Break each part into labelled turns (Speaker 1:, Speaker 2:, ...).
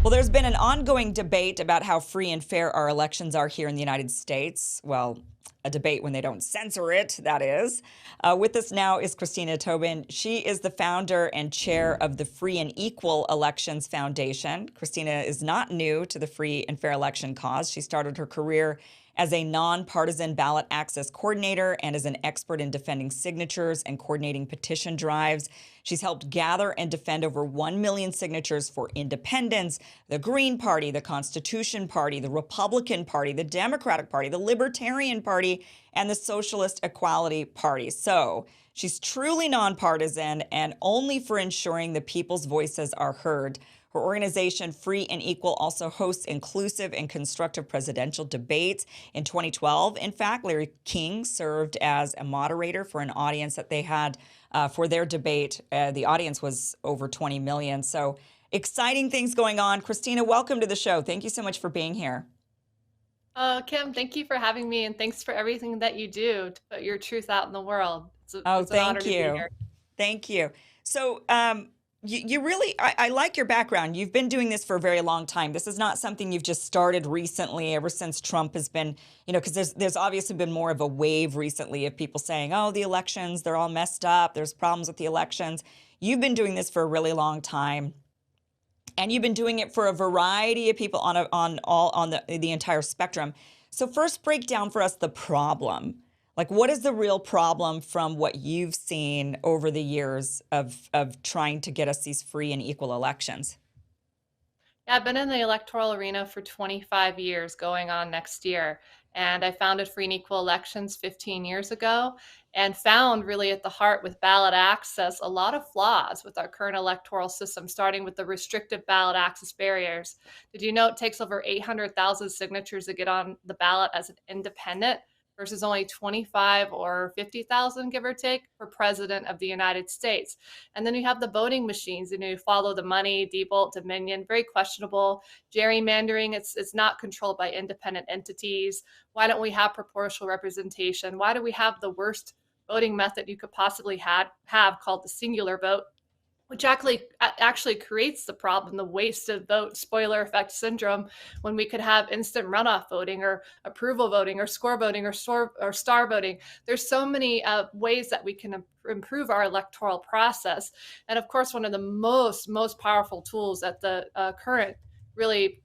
Speaker 1: Well, there's been an ongoing debate about how free and fair our elections are here in the United States. Well, a debate when they don't censor it, that is. With us now is Christina Tobin. She is the founder and chair of the Free and Equal Elections Foundation. Christina is not new to the free and fair election cause. She started her career as a nonpartisan ballot access coordinator and as an expert in defending signatures and coordinating petition drives. She's helped gather and defend over 1 million signatures for independence, the Green Party, the Constitution Party, the Republican Party, the Democratic Party, the Libertarian Party, and the Socialist Equality Party. So she's truly nonpartisan and only for ensuring the people's voices are heard. Her organization, Free and Equal, also hosts inclusive and constructive presidential debates. In 2012, in fact, Larry King served as a moderator for an audience that they had for their debate. The audience was over 20 million. So exciting things going on. Christina, welcome to the show. Thank you so much for being here.
Speaker 2: Kim, thank you for having me, and thanks for everything that you do to put your truth out in the world.
Speaker 1: Oh,
Speaker 2: It's an honor
Speaker 1: thank
Speaker 2: to be
Speaker 1: you.
Speaker 2: here.
Speaker 1: Thank you. So, you really, I like your background. You've been doing this for a very long time. This is not something you've just started recently, ever since Trump has been, because there's obviously been more of a wave recently of people saying, oh, the elections, they're all messed up. There's problems with the elections. You've been doing this for a really long time. And you've been doing it for a variety of people on the entire spectrum. So first, break down for us the problem. Like, what is the real problem from what you've seen over the years of trying to get us these free and equal elections?
Speaker 2: Yeah, I've been in the electoral arena for 25 years, going on next year. And I founded Free and Equal Elections 15 years ago and found really at the heart with ballot access a lot of flaws with our current electoral system, starting with the restrictive ballot access barriers. Did you know it takes over 800,000 signatures to get on the ballot as an independent versus only 25 or 50,000, give or take, for president of the United States? And then you have the voting machines, you follow the money, Diebold, Dominion, very questionable. Gerrymandering, it's not controlled by independent entities. Why don't we have proportional representation? Why do we have the worst voting method you could possibly have called the singular vote, which actually creates the problem, the wasted vote spoiler effect syndrome, when we could have instant runoff voting or approval voting or score voting or star voting. There's so many ways that we can improve our electoral process. And of course, one of the most powerful tools that the current really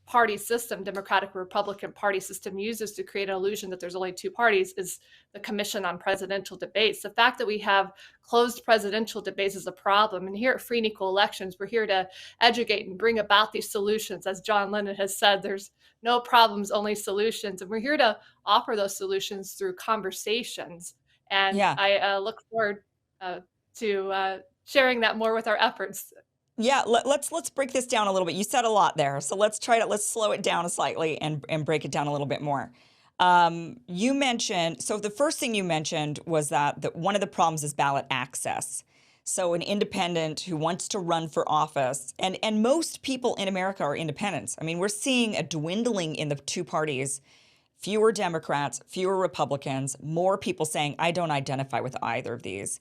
Speaker 2: party system, Democratic Republican party system, uses to create an illusion that there's only two parties is the Commission on Presidential Debates. The fact that we have closed presidential debates is a problem. And here at Free and Equal Elections, we're here to educate and bring about these solutions. As John Lennon has said, there's no problems, only solutions. And we're here to offer those solutions through conversations. And
Speaker 1: Yeah.
Speaker 2: I look forward to sharing that more with our efforts.
Speaker 1: Yeah, let's break this down a little bit. You said a lot there, so let's slow it down slightly and break it down a little bit more. You mentioned, so the first thing you mentioned was that one of the problems is ballot access. So an independent who wants to run for office, and most people in America are independents. I mean, we're seeing a dwindling in the two parties, fewer Democrats, fewer Republicans, more people saying, I don't identify with either of these.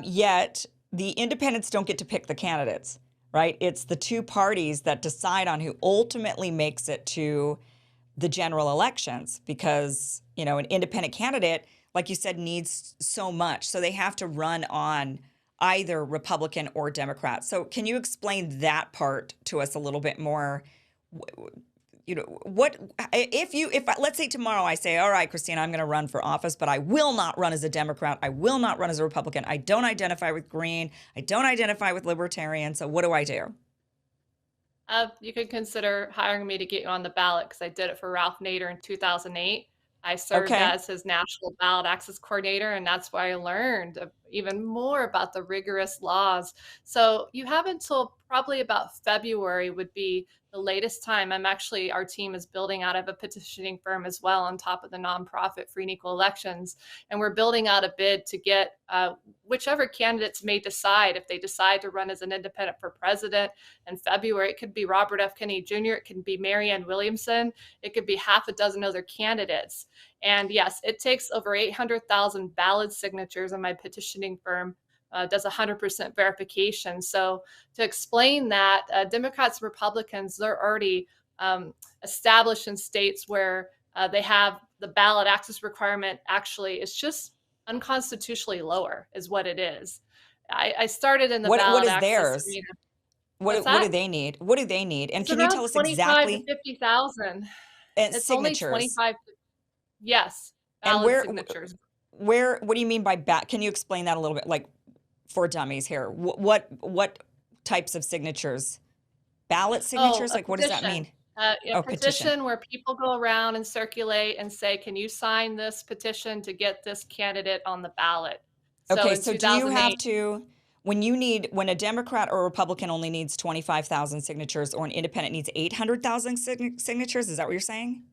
Speaker 1: Yet the independents don't get to pick the candidates, right? It's the two parties that decide on who ultimately makes it to the general elections because, an independent candidate, like you said, needs so much. So they have to run on either Republican or Democrat. So can you explain that part to us a little bit more? What if let's say tomorrow I say, all right, Christina, I'm going to run for office, but I will not run as a Democrat. I will not run as a Republican. I don't identify with Green. I don't identify with Libertarian. So what do I do?
Speaker 2: You could consider hiring me to get you on the ballot because I did it for Ralph Nader in 2008. I served
Speaker 1: Okay.
Speaker 2: as his national ballot access coordinator, and that's where I learned even more about the rigorous laws. So you have until probably about February would be the latest time. Our team is building out of a petitioning firm as well on top of the nonprofit Free and Equal Elections. And we're building out a bid to get whichever candidates may decide, if they decide to run as an independent for president in February, it could be Robert F. Kennedy Jr., it can be Marianne Williamson, it could be half a dozen other candidates. And yes, it takes over 800,000 valid signatures in my petitioning firm does 100% verification. So to explain that, Democrats and Republicans, they're already established in states where they have the ballot access requirement actually is just unconstitutionally lower, is what it is. I started in the
Speaker 1: What
Speaker 2: ballot
Speaker 1: is
Speaker 2: access
Speaker 1: theirs?
Speaker 2: arena. What's
Speaker 1: What do
Speaker 2: that?
Speaker 1: they need? What do they need? And
Speaker 2: It's
Speaker 1: can you
Speaker 2: around
Speaker 1: tell us
Speaker 2: 25 to
Speaker 1: exactly
Speaker 2: 50,000. It's only
Speaker 1: signatures?
Speaker 2: 25. Yes,
Speaker 1: And
Speaker 2: valid signatures.
Speaker 1: what do you mean by Can you explain that a little bit, like for dummies here? What types of signatures? Ballot
Speaker 2: Oh,
Speaker 1: signatures?
Speaker 2: a
Speaker 1: Like what does that
Speaker 2: petition.
Speaker 1: mean?
Speaker 2: A
Speaker 1: Oh, petition.
Speaker 2: petition where people go around and circulate and say, can you sign this petition to get this candidate on the ballot? So
Speaker 1: Okay,
Speaker 2: in
Speaker 1: so do you have
Speaker 2: 2008,
Speaker 1: to, when a Democrat or a Republican only needs 25,000 signatures or an independent needs 800,000 signatures, is that what you're saying?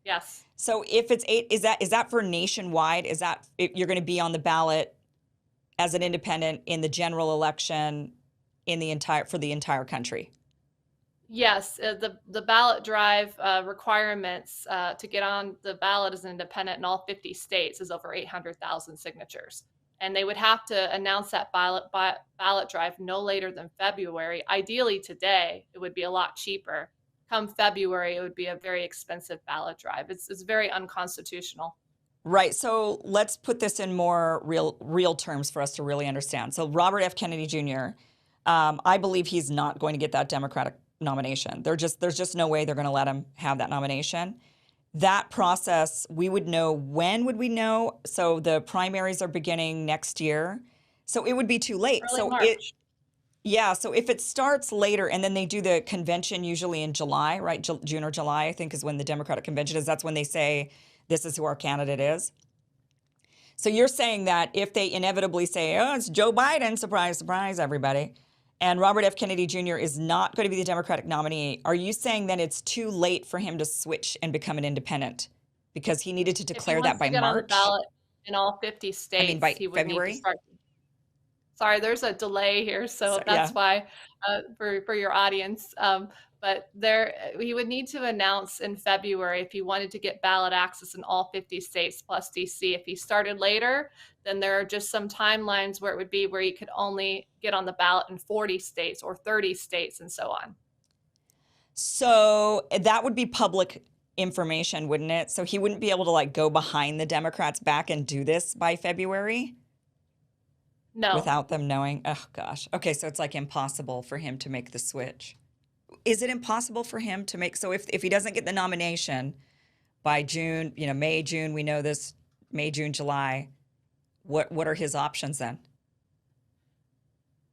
Speaker 2: yes.
Speaker 1: So if it's eight, is that for nationwide? Is that you're going to be on the ballot as an independent in the general election for the entire country?
Speaker 2: Yes, the ballot drive requirements to get on the ballot as an independent in all 50 states is over 800,000 signatures. And they would have to announce that ballot drive no later than February. Ideally, today, it would be a lot cheaper. Come February, it would be a very expensive ballot drive. It's very unconstitutional.
Speaker 1: Right. So let's put this in more real terms for us to really understand. So Robert F. Kennedy Jr., I believe he's not going to get that Democratic nomination. There's just no way they're going to let him have that nomination. That process, we would know. When would we know? So the primaries are beginning next year. So it would be too late.
Speaker 2: Early March.
Speaker 1: Yeah, so if it starts later and then they do the convention usually in July, right? June or July, I think is when the Democratic convention is. That's when they say this is who our candidate is. So you're saying that if they inevitably say, oh, it's Joe Biden, surprise, surprise, everybody, and Robert F. Kennedy Jr. is not going to be the Democratic nominee, are you saying that it's too late for him to switch and become an independent because he needed to
Speaker 2: If he
Speaker 1: declare that
Speaker 2: wants
Speaker 1: by
Speaker 2: to get on the
Speaker 1: March?
Speaker 2: ballot in all 50
Speaker 1: I mean,
Speaker 2: states,
Speaker 1: by
Speaker 2: he would need to
Speaker 1: February?
Speaker 2: start. Sorry, there's a delay here, so
Speaker 1: So,
Speaker 2: that's
Speaker 1: yeah.
Speaker 2: why for your audience. But there, he would need to announce in February if he wanted to get ballot access in all 50 states plus DC. If he started later, then there are just some timelines where it would be where you could only get on the ballot in 40 states or 30 states and so on.
Speaker 1: So that would be public information, wouldn't it? So he wouldn't be able to like go behind the Democrats' back and do this by February
Speaker 2: No,
Speaker 1: without them knowing. Oh gosh. Okay, so it's like impossible for him to make the switch. Is it impossible for him to make, so if he doesn't get the nomination by June, May, June, we know this, May, June, July, what are his options then?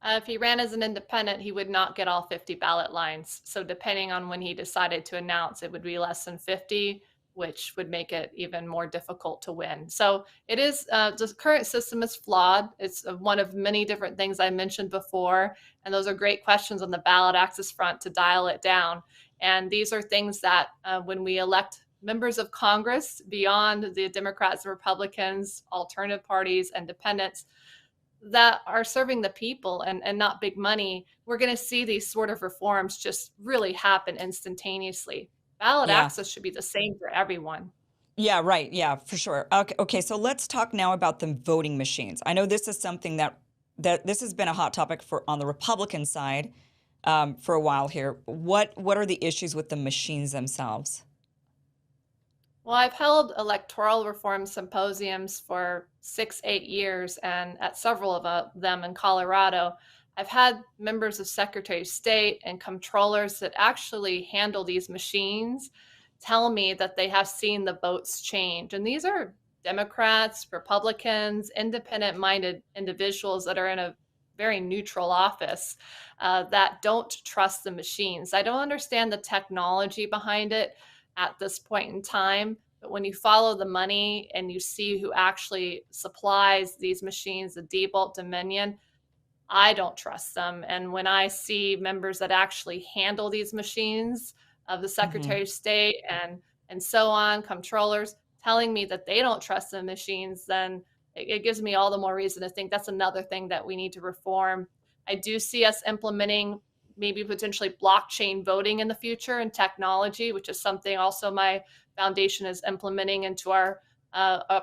Speaker 2: if he ran as an independent, he would not get all 50 ballot lines. So depending on when he decided to announce, it would be less than 50, which would make it even more difficult to win. So it is, the current system is flawed. It's one of many different things I mentioned before. And those are great questions on the ballot access front to dial it down. And these are things that when we elect members of Congress beyond the Democrats and Republicans, alternative parties, independents, that are serving the people and not big money, we're going to see these sort of reforms just really happen instantaneously. Ballot
Speaker 1: Yeah.
Speaker 2: access should be the same for everyone.
Speaker 1: Yeah, right. Yeah, for sure. Okay, so let's talk now about the voting machines. I know this is something that this has been a hot topic on the Republican side for a while here. What are the issues with the machines themselves?
Speaker 2: Well, I've held electoral reform symposiums for 6, 8 years, and at several of them in Colorado, I've had members of Secretary of State and comptrollers that actually handle these machines tell me that they have seen the votes change. And these are Democrats, Republicans, independent minded individuals that are in a very neutral office that don't trust the machines. I don't understand the technology behind it at this point in time. But when you follow the money and you see who actually supplies these machines, the Diebold Dominion, I don't trust them. And when I see members that actually handle these machines of the
Speaker 1: Hmm.
Speaker 2: Secretary of State and so on, comptrollers telling me that they don't trust the machines, then it gives me all the more reason to think that's another thing that we need to reform. I do see us implementing maybe potentially blockchain voting in the future and technology, which is something also my foundation is implementing into our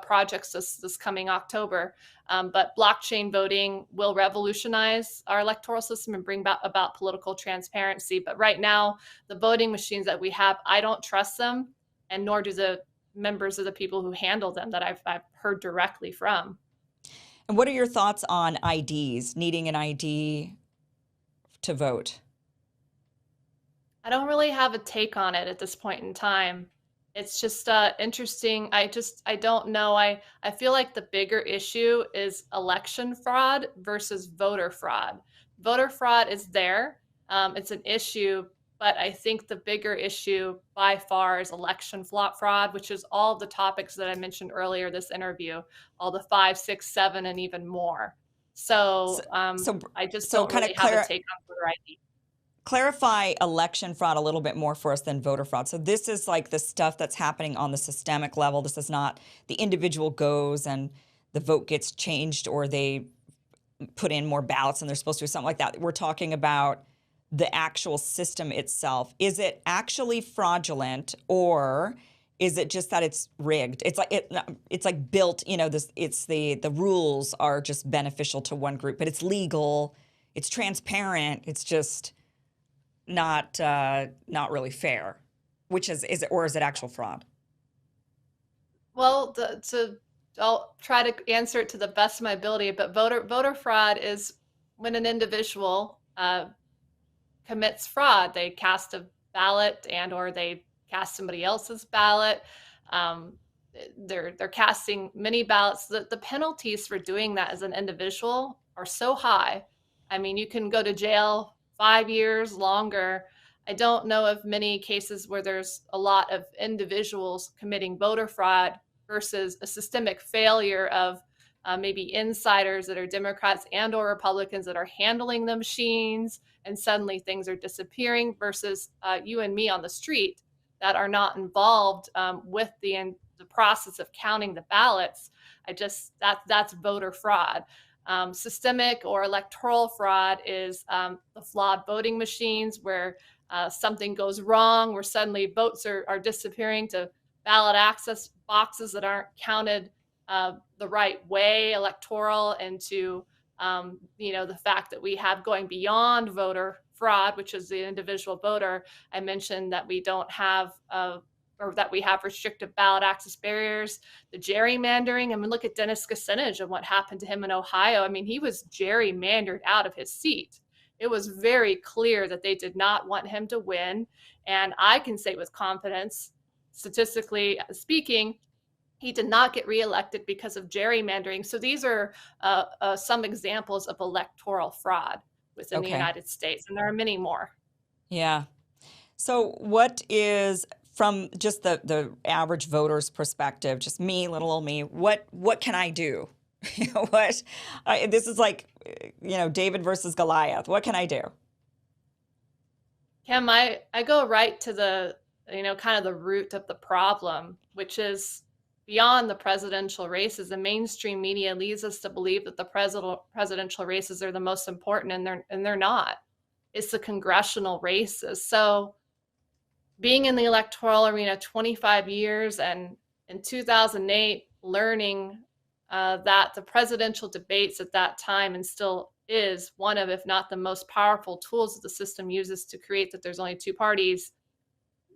Speaker 2: projects this coming October. But blockchain voting will revolutionize our electoral system and bring about political transparency. But right now, the voting machines that we have, I don't trust them, and nor do the members of the people who handle them that I've heard directly from.
Speaker 1: And what are your thoughts on IDs, needing an ID to vote?
Speaker 2: I don't really have a take on it at this point in time. It's just interesting. I don't know. I feel like the bigger issue is election fraud versus voter fraud. Voter fraud is there. It's an issue, but I think the bigger issue by far is election fraud, which is all the topics that I mentioned earlier this interview, all the five, six, seven, and even more.
Speaker 1: So,
Speaker 2: So
Speaker 1: so,
Speaker 2: I just
Speaker 1: so
Speaker 2: don't
Speaker 1: kind
Speaker 2: really
Speaker 1: of
Speaker 2: have a take on voter ID.
Speaker 1: clarify election fraud a little bit more for us than voter fraud. So this is like the stuff that's happening on the systemic level. This is not the individual goes and the vote gets changed or they put in more ballots than they're supposed to, something like that. We're talking about the actual system itself. Is it actually fraudulent, or is it just that it's rigged? It's like built, this it's the rules are just beneficial to one group, but it's legal, it's transparent, it's just not really fair. Which is it, or is it actual fraud?
Speaker 2: Well, I'll try to answer it to the best of my ability, but voter fraud is when an individual commits fraud. They cast a ballot and or they cast somebody else's ballot. Um, they're casting many ballots. The penalties for doing that as an individual are so high. I mean, you can go to jail 5 years longer. I don't know of many cases where there's a lot of individuals committing voter fraud versus a systemic failure of maybe insiders that are Democrats and or Republicans that are handling the machines, and suddenly things are disappearing versus you and me on the street that are not involved with the process of counting the ballots. That's voter fraud. Systemic or electoral fraud is the flawed voting machines where something goes wrong, where suddenly votes are disappearing to ballot access boxes that aren't counted the right way, electoral, and to the fact that we have going beyond voter fraud, which is the individual voter. I mentioned that we don't have or that we have restrictive ballot access barriers, the gerrymandering. I mean, look at Dennis Kucinich and what happened to him in Ohio. I mean, he was gerrymandered out of his seat. It was very clear that they did not want him to win. And I can say with confidence, statistically speaking, he did not get reelected because of gerrymandering. So these are some examples of electoral fraud within the
Speaker 1: Okay.
Speaker 2: United States, and there are many more.
Speaker 1: Yeah. So what is, from just the average voter's perspective, just me, little old me, what can I do? What this is like, David versus Goliath. What can I do?
Speaker 2: Kim, I go right to the, kind of the root of the problem, which is beyond the presidential races. The mainstream media leads us to believe that the presidential races are the most important, and they're not. It's the congressional races. So being in the electoral arena 25 years and in 2008 learning that the presidential debates at that time, and still is one of, if not the most powerful tools that the system uses to create that there's only two parties,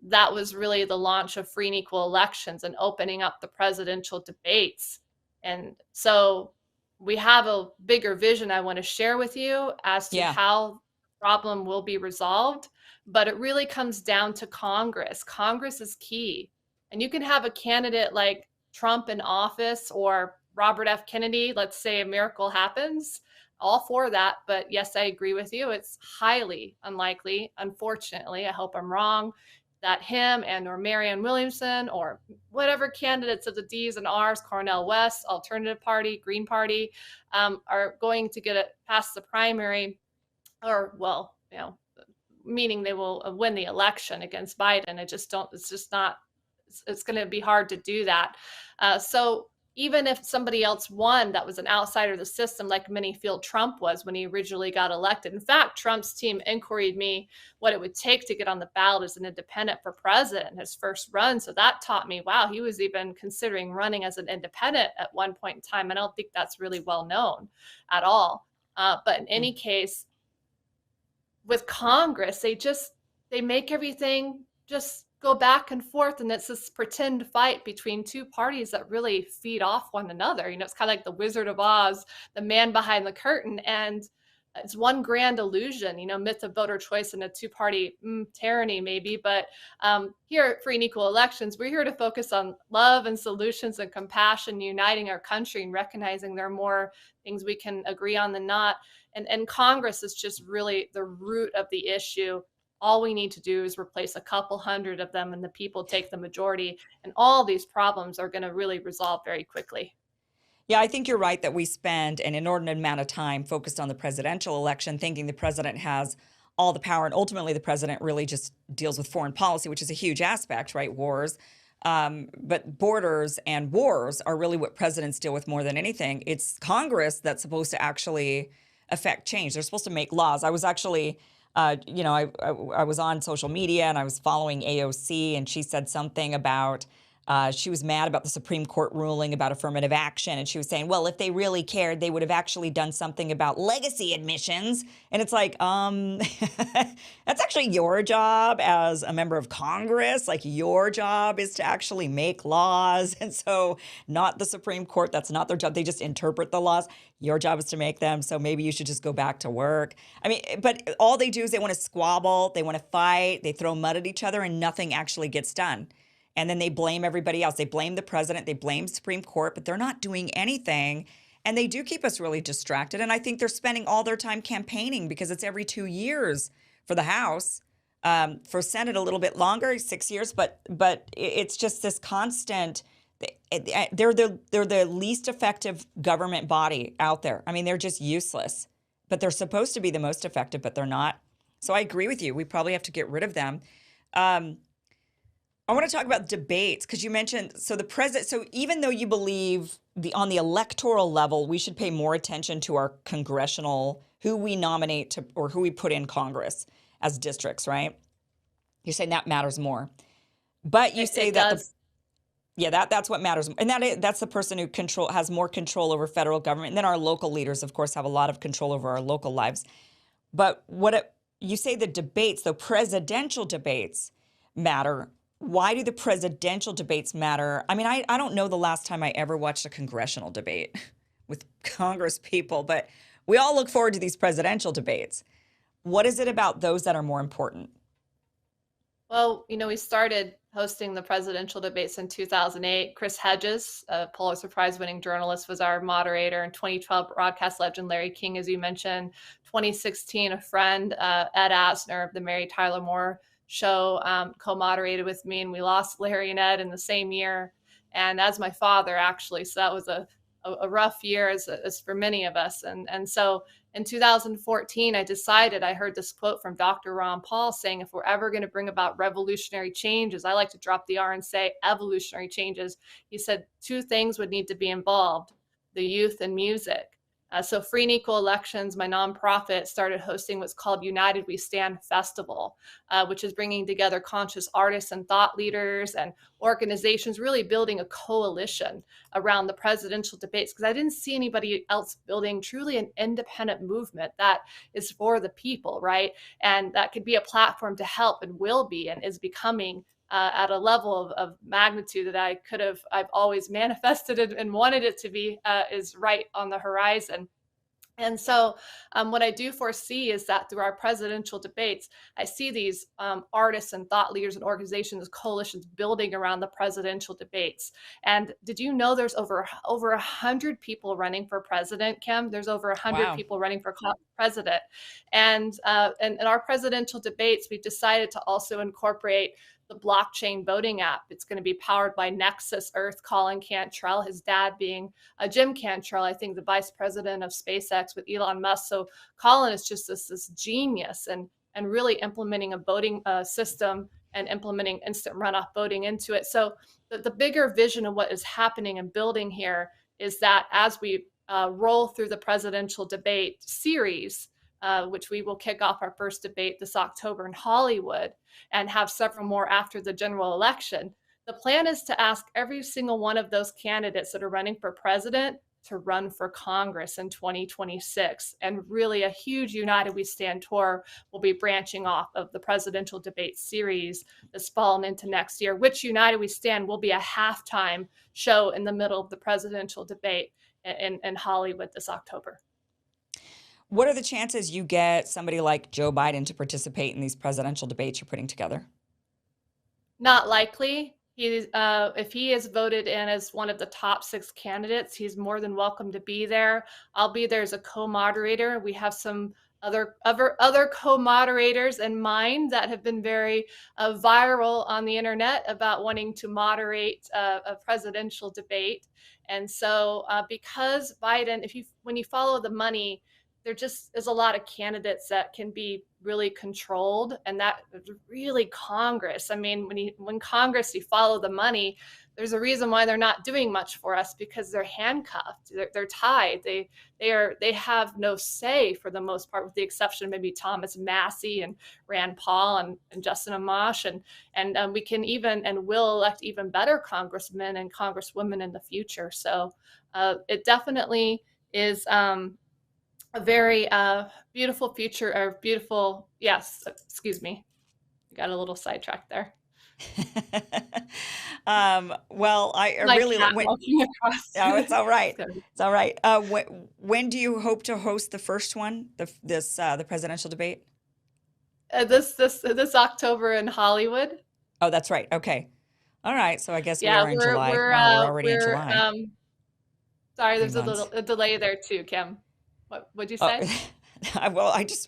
Speaker 2: that was really the launch of free and equal elections and opening up the presidential debates. And so we have a bigger vision I want to share with you as to
Speaker 1: Yeah.
Speaker 2: how the problem will be resolved. But it really comes down to Congress. Congress is key. And you can have a candidate like Trump in office or Robert F. Kennedy. Let's say a miracle happens. All for that. But yes, I agree with you. It's highly unlikely. Unfortunately, I hope I'm wrong that him and or Marianne Williamson or whatever candidates of the D's and R's, Cornel West, Alternative Party, Green Party, are going to get it past the primary, or well, meaning they will win the election against Biden. It's just not. It's going to be hard to do that. So even if somebody else won that was an outsider of the system, like many feel Trump was when he originally got elected. In fact, Trump's team inquired me what it would take to get on the ballot as an independent for president in his first run. So that taught me, wow, he was even considering running as an independent at one point in time. I don't think that's really well known at all. But in any case, with Congress, they make everything just go back and forth, and it's this pretend fight between two parties that really feed off one another. It's kind of like the Wizard of Oz, the man behind the curtain, and it's one grand illusion, myth of voter choice and a two-party tyranny maybe. But here at Free and Equal Elections, we're here to focus on love and solutions and compassion, uniting our country and recognizing there are more things we can agree on than not. And Congress is just really the root of the issue. All we need to do is replace a couple hundred of them, and the people take the majority, and all these problems are going to really resolve very quickly.
Speaker 1: Yeah, I think you're right that we spend an inordinate amount of time focused on the presidential election, thinking the president has all the power. And ultimately, the president really just deals with foreign policy, which is a huge aspect, right? Wars. But borders and wars are really what presidents deal with more than anything. It's Congress that's supposed to actually affect change. They're supposed to make laws. I was actually, I was on social media and I was following AOC, and she said something about she was mad about the Supreme Court ruling about affirmative action. And she was saying, well, if they really cared, they would have actually done something about legacy admissions. And it's like, that's actually your job as a member of Congress. Like, your job is to actually make laws. And so not the Supreme Court. That's not their job. They just interpret the laws. Your job is to make them. So maybe you should just go back to work. I mean, but all they do is they want to squabble. They want to fight. They throw mud at each other, and nothing actually gets done. And then they blame everybody else. They blame the president. They blame Supreme Court, but they're not doing anything. And they do keep us really distracted. And I think they're spending all their time campaigning, because it's every 2 years for the House. For Senate, a little bit longer, 6 years. But it's just this constant. They're the least effective government body out there. I mean, they're just useless. But they're supposed to be the most effective, but they're not. So I agree with you. We probably have to get rid of them. I want to talk about debates, because you mentioned, so the president, so even though you believe on the electoral level, we should pay more attention to our congressional, who we nominate to, or who we put in Congress as districts, right? You're saying that matters more. But you say
Speaker 2: it
Speaker 1: that
Speaker 2: does.
Speaker 1: that's what matters. And that's the person who has more control over federal government. And then our local leaders, of course, have a lot of control over our local lives. But you say the debates, the presidential debates matter. Why do the presidential debates matter? I mean, I don't know the last time I ever watched a congressional debate with Congress people, but we all look forward to these presidential debates. What is it about those that are more important?
Speaker 2: Well, we started hosting the presidential debates in 2008. Chris Hedges, a Pulitzer Prize-winning journalist, was our moderator. In 2012, broadcast legend Larry King, as you mentioned. 2016, a friend, Ed Asner of the Mary Tyler Moore Show, co-moderated with me, and we lost Larry and Ed in the same year. And as my father, actually, so that was a rough year as for many of us. And so in 2014, I heard this quote from Dr. Ron Paul saying, if we're ever going to bring about revolutionary changes, I like to drop the R and say evolutionary changes. He said two things would need to be involved: the youth and music. So Free and Equal Elections, my nonprofit, started hosting what's called United We Stand Festival, which is bringing together conscious artists and thought leaders and organizations, really building a coalition around the presidential debates, because I didn't see anybody else building truly an independent movement that is for the people, right? And that could be a platform to help, and will be, and is becoming at a level of magnitude that I've always manifested and wanted it to be, is right on the horizon. And so what I do foresee is that through our presidential debates, I see these artists and thought leaders and organizations, coalitions building around the presidential debates. And did you know there's over 100 people running for president, Kim? There's over 100
Speaker 1: Wow.
Speaker 2: people running for president. And in our presidential debates, we've decided to also incorporate the blockchain voting app. It's going to be powered by Nexus Earth, Colin Cantrell, his dad being Jim Cantrell, I think the vice president of SpaceX with Elon Musk. So Colin is just this genius and really implementing a voting system and implementing instant runoff voting into it. So the bigger vision of what is happening and building here is that as we roll through the presidential debate series, which we will kick off our first debate this October in Hollywood and have several more after the general election. The plan is to ask every single one of those candidates that are running for president to run for Congress in 2026. And really, a huge United We Stand tour will be branching off of the presidential debate series this fall and into next year, which United We Stand will be a halftime show in the middle of the presidential debate in Hollywood this October.
Speaker 1: What are the chances you get somebody like Joe Biden to participate in these presidential debates you're putting together?
Speaker 2: Not likely. If he is voted in as one of the top 6 candidates, he's more than welcome to be there. I'll be there as a co-moderator. We have some other co-moderators in mind that have been very viral on the internet about wanting to moderate a presidential debate. And so, because Biden, when you follow the money, there just is a lot of candidates that can be really controlled, and that is really Congress. I mean, when Congress, you follow the money, there's a reason why they're not doing much for us, because they're handcuffed, they're tied, they have no say for the most part, with the exception of maybe Thomas Massey and Rand Paul and Justin Amash, and we can even and will elect even better congressmen and congresswomen in the future. So it definitely is a very beautiful future, or beautiful, yes, excuse me, got a little sidetracked there.
Speaker 1: Well, I
Speaker 2: My
Speaker 1: really
Speaker 2: cat
Speaker 1: when,
Speaker 2: walking across.
Speaker 1: oh, it's all right.
Speaker 2: So,
Speaker 1: It's all right. When do you hope to host the first one, the presidential debate?
Speaker 2: this October in Hollywood.
Speaker 1: Oh, that's right. Okay. All right. So I guess we
Speaker 2: Yeah,
Speaker 1: are in July. Wow, we're already in
Speaker 2: we're
Speaker 1: July.
Speaker 2: sorry,
Speaker 1: 3
Speaker 2: there's a
Speaker 1: months.
Speaker 2: little a delay there too, Kim. What would you
Speaker 1: Oh,
Speaker 2: say?
Speaker 1: well, I just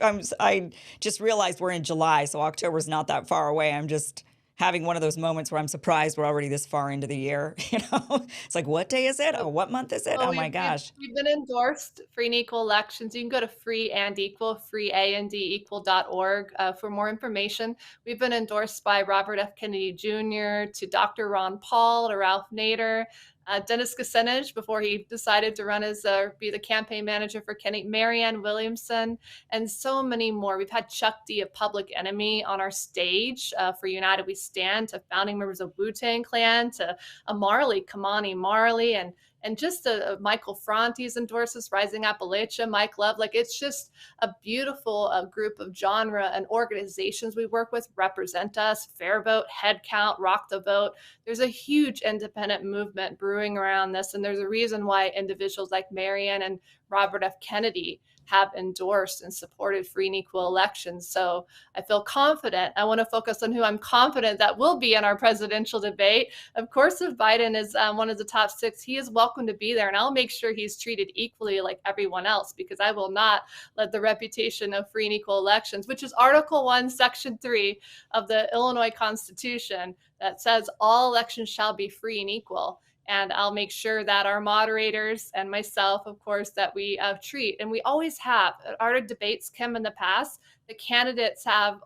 Speaker 1: realized we're in July, so October's not that far away. I'm just having one of those moments where I'm surprised we're already this far into the year. It's like, what day is it? Oh, what month is it?
Speaker 2: Well,
Speaker 1: Oh my gosh.
Speaker 2: we've been endorsed free and equal elections. You can go to freeandequal.org for more information. We've been endorsed by Robert F. Kennedy Jr. to Dr. Ron Paul to Ralph Nader, Dennis Kucinich before he decided to run as be the campaign manager for Kenny, Marianne Williamson, and so many more. We've had Chuck D of Public Enemy on our stage for United We Stand, to founding members of Wu-Tang Clan, to Kamani Marley, and just Michael Franti's endorses Rising Appalachia, Mike Love. Like, it's just a beautiful group of genre and organizations we work with represent us. Fair Vote, Head Count, Rock the Vote. There's a huge independent movement brewing around this, and there's a reason why individuals like Marianne and Robert F. Kennedy have endorsed and supported free and equal elections. So I feel confident. I want to focus on who I'm confident that will be in our presidential debate. Of course, if Biden is one of the top 6, he is welcome to be there, and I'll make sure he's treated equally like everyone else, because I will not let the reputation of free and equal elections, which is Article 1, Section 3 of the Illinois Constitution, that says all elections shall be free and equal. And I'll make sure that our moderators and myself, of course, that we treat, and we always have at our debates, Kim, in the past, the candidates have,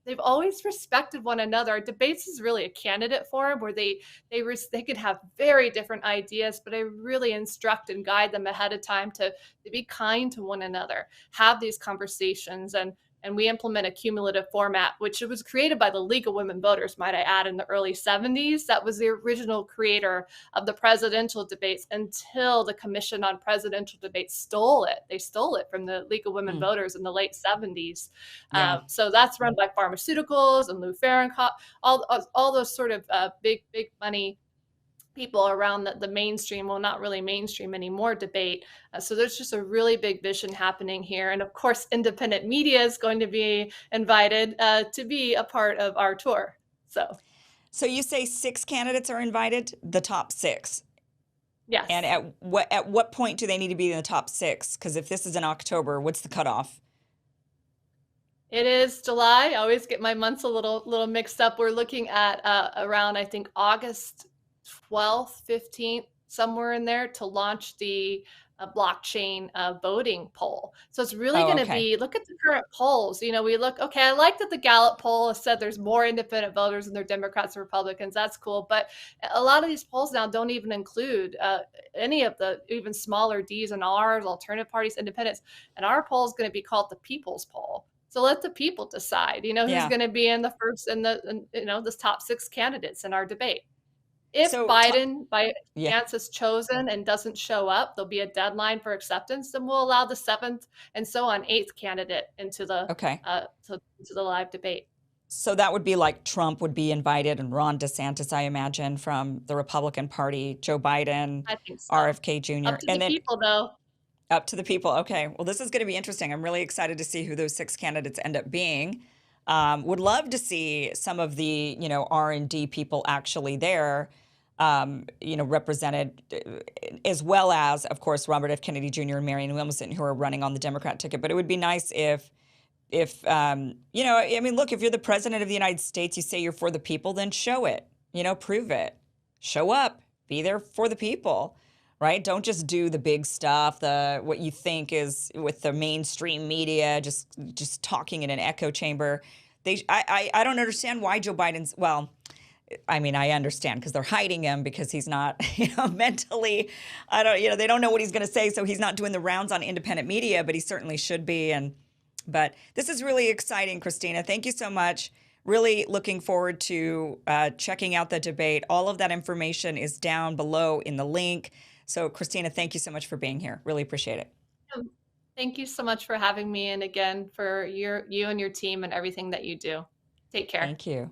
Speaker 2: they've always respected one another. Our debates is really a candidate forum where they could have very different ideas, but I really instruct and guide them ahead of time to be kind to one another, have these conversations, and we implement a cumulative format, which was created by the League of Women Voters, might I add, in the early 70s. That was the original creator of the presidential debates, until the Commission on Presidential Debates stole it. They stole it from the League of Women
Speaker 1: Hmm.
Speaker 2: Voters in the late 70s.
Speaker 1: Yeah.
Speaker 2: So that's run by pharmaceuticals and Lou Farrakhan, all those sort of big money people around the mainstream, well, not really mainstream anymore, debate. So there's just a really big vision happening here. And of course, independent media is going to be invited to be a part of our tour.
Speaker 1: So you say 6 candidates are invited, the top 6. And
Speaker 2: Yes,
Speaker 1: at what point do they need to be in the top 6? Because if this is in October, what's the cutoff?
Speaker 2: it is July. I always get my months a little mixed up. We're looking at around, I think, August 12th, 15th, somewhere in there, to launch the blockchain voting poll. So it's really
Speaker 1: Oh,
Speaker 2: going to
Speaker 1: okay.
Speaker 2: be, look at the current polls. We look, okay, I like that the Gallup poll has said there's more independent voters than there are Democrats and Republicans. That's cool. But a lot of these polls now don't even include any of the even smaller D's and R's, alternative parties, independents. And our poll is going to be called the People's Poll. So let the people decide, who's
Speaker 1: Yeah.
Speaker 2: going to be in the first this top 6 candidates in our debate. If
Speaker 1: So,
Speaker 2: Biden by
Speaker 1: yeah.
Speaker 2: chance is chosen and doesn't show up, there'll be a deadline for acceptance, then we'll allow the 7th and so on 8th candidate into
Speaker 1: Okay.
Speaker 2: the live debate.
Speaker 1: So that would be like Trump would be invited and Ron DeSantis, I imagine, from the Republican Party, Joe Biden,
Speaker 2: I think so.
Speaker 1: RFK
Speaker 2: Up
Speaker 1: Jr.,
Speaker 2: to the
Speaker 1: and then
Speaker 2: people, though.
Speaker 1: up to the people. Okay. Well, this is going to be interesting. I'm really excited to see who those 6 candidates end up being. Would love to see some of the, R&D people actually there, represented, as well as, of course, Robert F. Kennedy Jr. and Marianne Williamson, who are running on the Democrat ticket. But it would be nice if I mean, look, if you're the president of the United States, you say you're for the people, then show it, prove it, show up, be there for the people, right? Don't just do the big stuff, the what you think is with the mainstream media, just talking in an echo chamber. I don't understand why Joe Biden's, well, I mean, I understand because they're hiding him because he's not, mentally, I don't, they don't know what he's going to say. So he's not doing the rounds on independent media, but he certainly should be. But this is really exciting, Christina. Thank you so much. Really looking forward to checking out the debate. All of that information is down below in the link. So, Christina, thank you so much for being here. Really appreciate it.
Speaker 2: Thank you so much for having me, and again for you and your team and everything that you do. Take care.
Speaker 1: Thank you.